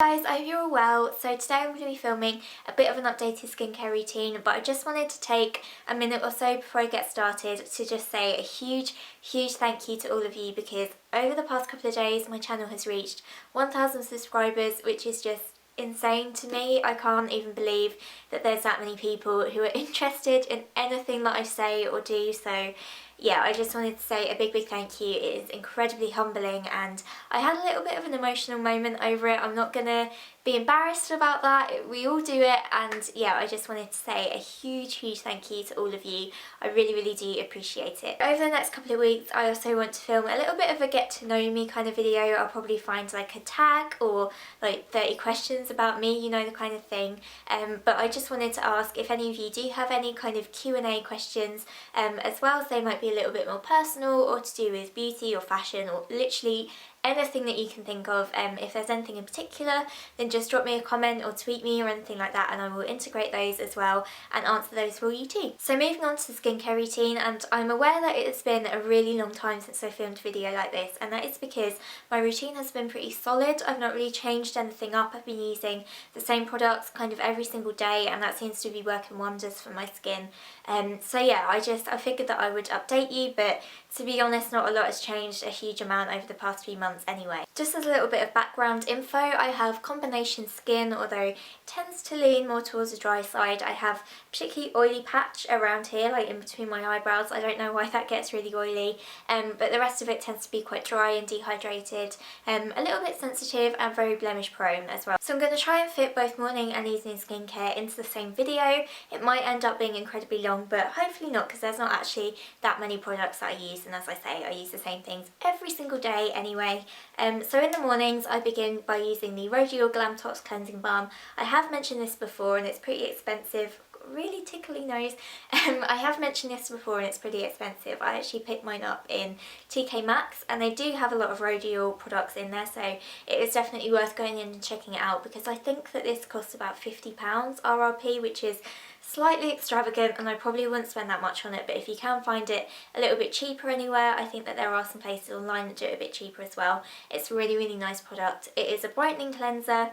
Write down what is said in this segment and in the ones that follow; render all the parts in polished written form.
Guys, I hope you're all well. So today I'm going to be filming a bit of an updated skincare routine, but I just wanted to take a minute or so before I get started to just say a huge thank you to all of you, because over the past couple of days my channel has reached 1,000 subscribers, which is just insane to me. I can't even believe that there's that many people who are interested in anything that I say or do. So yeah, I just wanted to say a big thank you. It is incredibly humbling, and I had a little bit of an emotional moment over it. I'm not gonna be embarrassed about that. We all do it, and yeah, I just wanted to say a huge thank you to all of you. I really do appreciate it. Over the next couple of weeks I also want to film a little bit of a get to know me kind of video. I'll probably find like a tag or like 30 questions about me, you know, the kind of thing. But I just wanted to ask if any of you do have any kind of Q&A questions, as well, as they might be a little bit more personal or to do with beauty or fashion or literally anything that you can think of. If there's anything in particular, then just drop me a comment or tweet me or anything like that, and I will integrate those as well and answer those for you too. So moving on to the skincare routine, and I'm aware that it's been a really long time since I filmed a video like this, and that is because my routine has been pretty solid. I've not really changed anything up. I've been using the same products kind of every single day, and that seems to be working wonders for my skin. So yeah, I figured that I would update you, but to be honest, not a lot has changed a huge amount over the past few months anyway. Just as a little bit of background info, I have combination skin, although it tends to lean more towards the dry side. I have a particularly oily patch around here, like in between my eyebrows. I don't know why that gets really oily, but the rest of it tends to be quite dry and dehydrated, a little bit sensitive and very blemish prone as well. So I'm going to try and fit both morning and evening skincare into the same video. It might end up being incredibly long, but hopefully not, because there's not actually that many products that I use, and as I say, I use the same things every single day anyway. So in the mornings I begin by using the Rodial Glam Tox Cleansing Balm. I have mentioned this before and it's pretty expensive. Really tickly nose. I have mentioned this before and it's pretty expensive. I actually picked mine up in TK Maxx, and they do have a lot of Rodial products in there, so it is definitely worth going in and checking it out, because I think that this costs about £50 RRP, which is slightly extravagant, and I probably wouldn't spend that much on it. But if you can find it a little bit cheaper anywhere, I think that there are some places online that do it a bit cheaper as well. It's a really nice product. It is a brightening cleanser,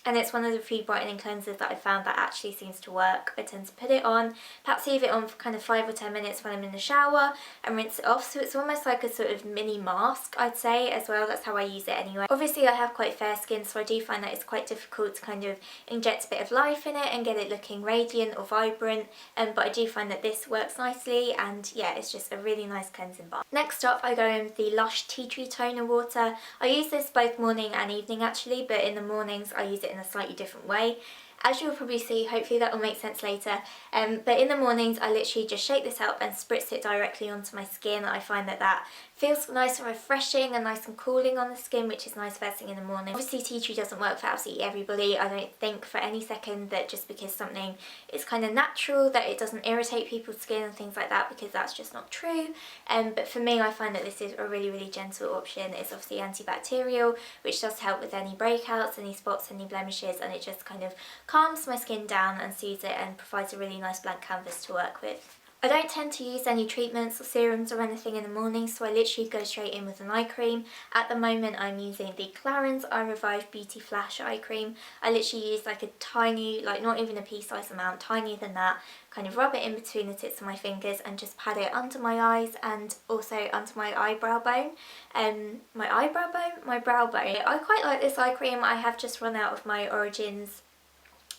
and it's one of the few brightening cleansers that I found that actually seems to work. I tend to put it on, perhaps leave it on for kind of 5 or 10 minutes when I'm in the shower and rinse it off, so it's almost like a sort of mini mask, I'd say, as well. That's how I use it anyway. Obviously I have quite fair skin, so I do find that it's quite difficult to kind of inject a bit of life in it and get it looking radiant or vibrant, but I do find that this works nicely, and yeah, it's just a really nice cleansing balm. Next up I go in with the Lush Tea Tree Toner Water. I use this both morning and evening actually, but in the mornings I use it in a slightly different way. As you'll probably see, hopefully that will make sense later, but in the mornings I literally just shake this up and spritz it directly onto my skin. I find that feels nice and refreshing and nice and cooling on the skin, which is nice first thing in the morning. Obviously tea tree doesn't work for absolutely everybody. I don't think for any second that just because something is kind of natural that it doesn't irritate people's skin and things like that, because that's just not true. But for me, I find that this is a really gentle option. It's obviously antibacterial, which does help with any breakouts, any spots, any blemishes, and it just kind of calms my skin down and soothes it and provides a really nice blank canvas to work with. I don't tend to use any treatments or serums or anything in the morning, so I literally go straight in with an eye cream. At the moment I'm using the Clarins Eye Revive Beauty Flash Eye Cream. I literally use like a tiny, like not even a pea-sized amount, tinier than that, kind of rub it in between the tips of my fingers and just pat it under my eyes and also under my eyebrow bone. My brow bone. I quite like this eye cream. I have just run out of my Origins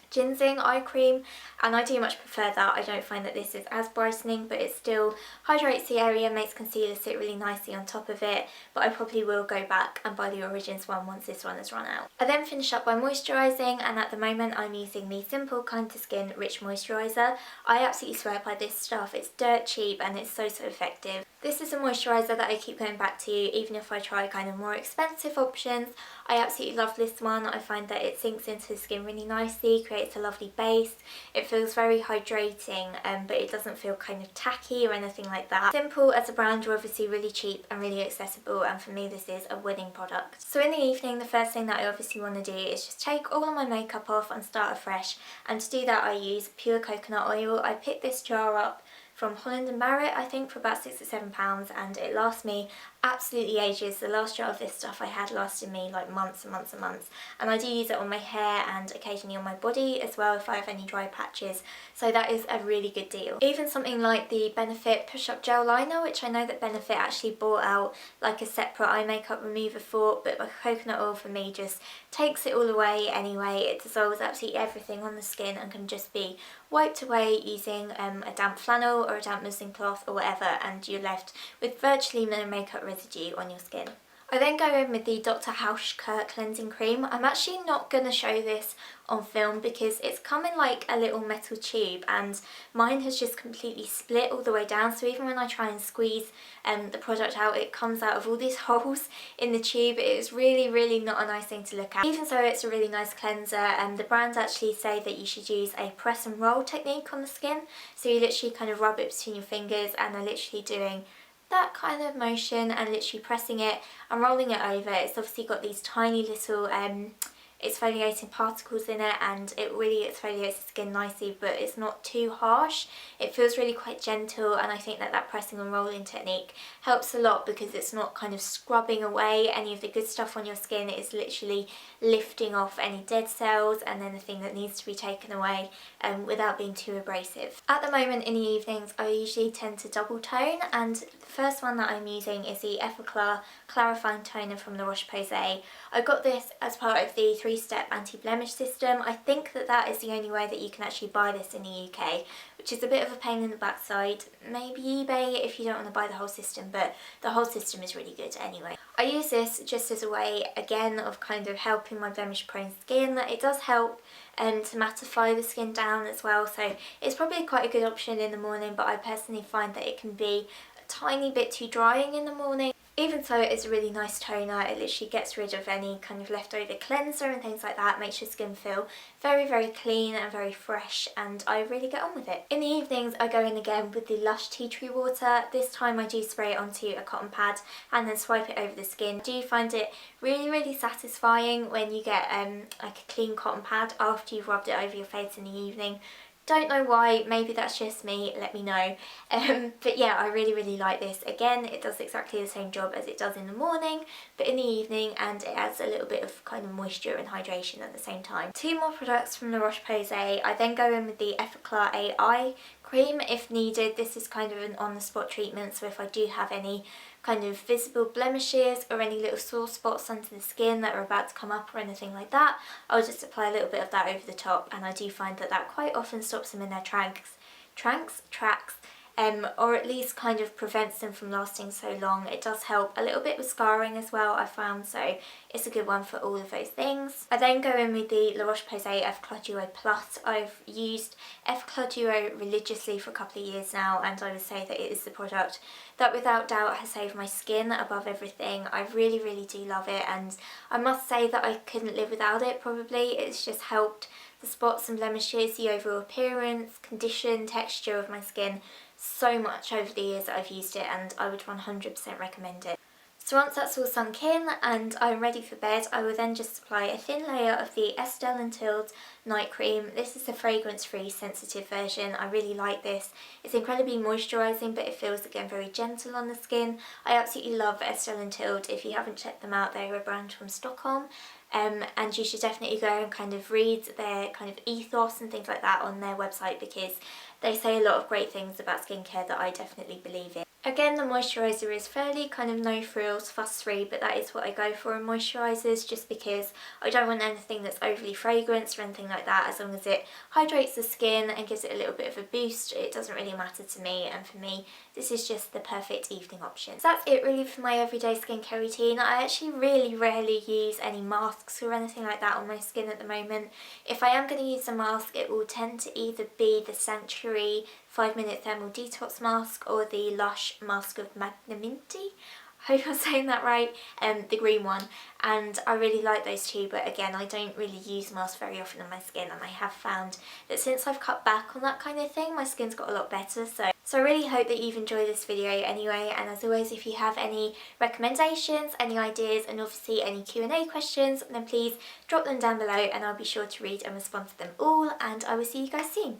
ginseng eye cream, and I do much prefer that. I don't find that this is as brightening, but it still hydrates the area, makes concealer sit really nicely on top of it, but I probably will go back and buy the Origins one once this one has run out. I then finish up by moisturising, and at the moment I'm using the Simple Kind to Skin Rich Moisturiser. I absolutely swear by this stuff. It's dirt cheap and it's so effective. This is a moisturiser that I keep going back to even if I try kind of more expensive options. I absolutely love this one. I find that it sinks into the skin really nicely, creates a lovely base. It feels very hydrating, but it doesn't feel kind of tacky or anything like that. Simple as a brand are obviously really cheap and really accessible, and for me this is a winning product. So in the evening, the first thing that I obviously want to do is just take all of my makeup off and start afresh, and to do that I use pure coconut oil. I picked this jar up from Holland & Barrett, I think, for about £6 or £7, and it lasts me absolutely ages. The last jar of this stuff I had lasted me like months and months and months, and I do use it on my hair and occasionally on my body as well if I have any dry patches, so that is a really good deal. Even something like the Benefit Push-Up Gel Liner, which I know that Benefit actually bought out like a separate eye makeup remover for, but coconut oil for me just takes it all away anyway. It dissolves absolutely everything on the skin and can just be wiped away using a damp flannel or a damp muslin cloth or whatever, and you're left with virtually no makeup residue on your skin. I then go in with the Dr. Hauschka Cleansing Cream. I'm actually not going to show this on film because it's come in like a little metal tube, and mine has just completely split all the way down, so even when I try and squeeze the product out, it comes out of all these holes in the tube. It is really not a nice thing to look at. Even so, it's a really nice cleanser, and the brands actually say that you should use a press and roll technique on the skin, so you literally kind of rub it between your fingers and are literally doing that kind of motion and literally pressing it and rolling it over. It's obviously got these tiny little exfoliating particles in it, and it really exfoliates the skin nicely, but it's not too harsh. It feels really quite gentle, and I think that that pressing and rolling technique helps a lot because it's not kind of scrubbing away any of the good stuff on your skin. It is literally lifting off any dead cells and anything that needs to be taken away without being too abrasive. At the moment in the evenings, I usually tend to double tone, and the first one that I'm using is the Effaclar Clarifying Toner from La Roche-Posay. I got this as part of the 3-step anti-blemish system. I think that that is the only way that you can actually buy this in the UK, which is a bit of a pain in the backside. Maybe eBay if you don't want to buy the whole system, but the whole system is really good anyway. I use this just as a way, again, of kind of helping my blemish prone skin. It does help to mattify the skin down as well, so it's probably quite a good option in the morning, but I personally find that it can be a tiny bit too drying in the morning. Even so, it is a really nice toner. It literally gets rid of any kind of leftover cleanser and things like that, makes your skin feel very clean and very fresh, and I really get on with it. In the evenings, I go in again with the Lush Tea Tree Water. This time I do spray it onto a cotton pad and then swipe it over the skin. I do find it really satisfying when you get like a clean cotton pad after you've rubbed it over your face in the evening. Don't know why, maybe that's just me, let me know. But yeah, I really like this. Again, it does exactly the same job as it does in the morning, but in the evening, and it adds a little bit of kind of moisture and hydration at the same time. Two more products from La Roche-Posay. I then go in with the Effaclar AI cream if needed. This is kind of an on-the-spot treatment, so if I do have any kind of visible blemishes or any little sore spots under the skin that are about to come up or anything like that, I'll just apply a little bit of that over the top, and I do find that that quite often stops them in their tracks, or at least kind of prevents them from lasting so long. It does help a little bit with scarring as well, I found, so it's a good one for all of those things. I then go in with the La Roche-Posay Effaclar Duo Plus. I've used Effaclar Duo religiously for a couple of years now, and I would say that it is the product that without doubt has saved my skin above everything. I really do love it, and I must say that I couldn't live without it probably. It's just helped the spots and blemishes, the overall appearance, condition, texture of my skin so much over the years that I've used it, and I would 100% recommend it. So once that's all sunk in and I'm ready for bed, I will then just apply a thin layer of the Estelle & Tilde night cream. This is the fragrance-free sensitive version. I really like this. It's incredibly moisturising, but it feels again very gentle on the skin. I absolutely love Estelle & Tilde. If you haven't checked them out, they're a brand from Stockholm. And you should definitely go and kind of read their kind of ethos and things like that on their website, because they say a lot of great things about skincare that I definitely believe in. Again, the moisturiser is fairly kind of no frills, fuss free, but that is what I go for in moisturisers, just because I don't want anything that's overly fragranced or anything like that. As long as it hydrates the skin and gives it a little bit of a boost, it doesn't really matter to me, and for me this is just the perfect evening option. So that's it really for my everyday skincare routine. I actually really rarely use any masks or anything like that on my skin at the moment. If I am going to use a mask, it will tend to either be the Sanctuary 5-minute thermal detox mask or the Lush Mask of Magnanimity. I hope I'm saying that right, the green one, and I really like those two, but again, I don't really use masks very often on my skin, and I have found that since I've cut back on that kind of thing, my skin's got a lot better. So I really hope that you've enjoyed this video anyway, and as always, if you have any recommendations, any ideas, and obviously any Q&A questions, then please drop them down below and I'll be sure to read and respond to them all, and I will see you guys soon.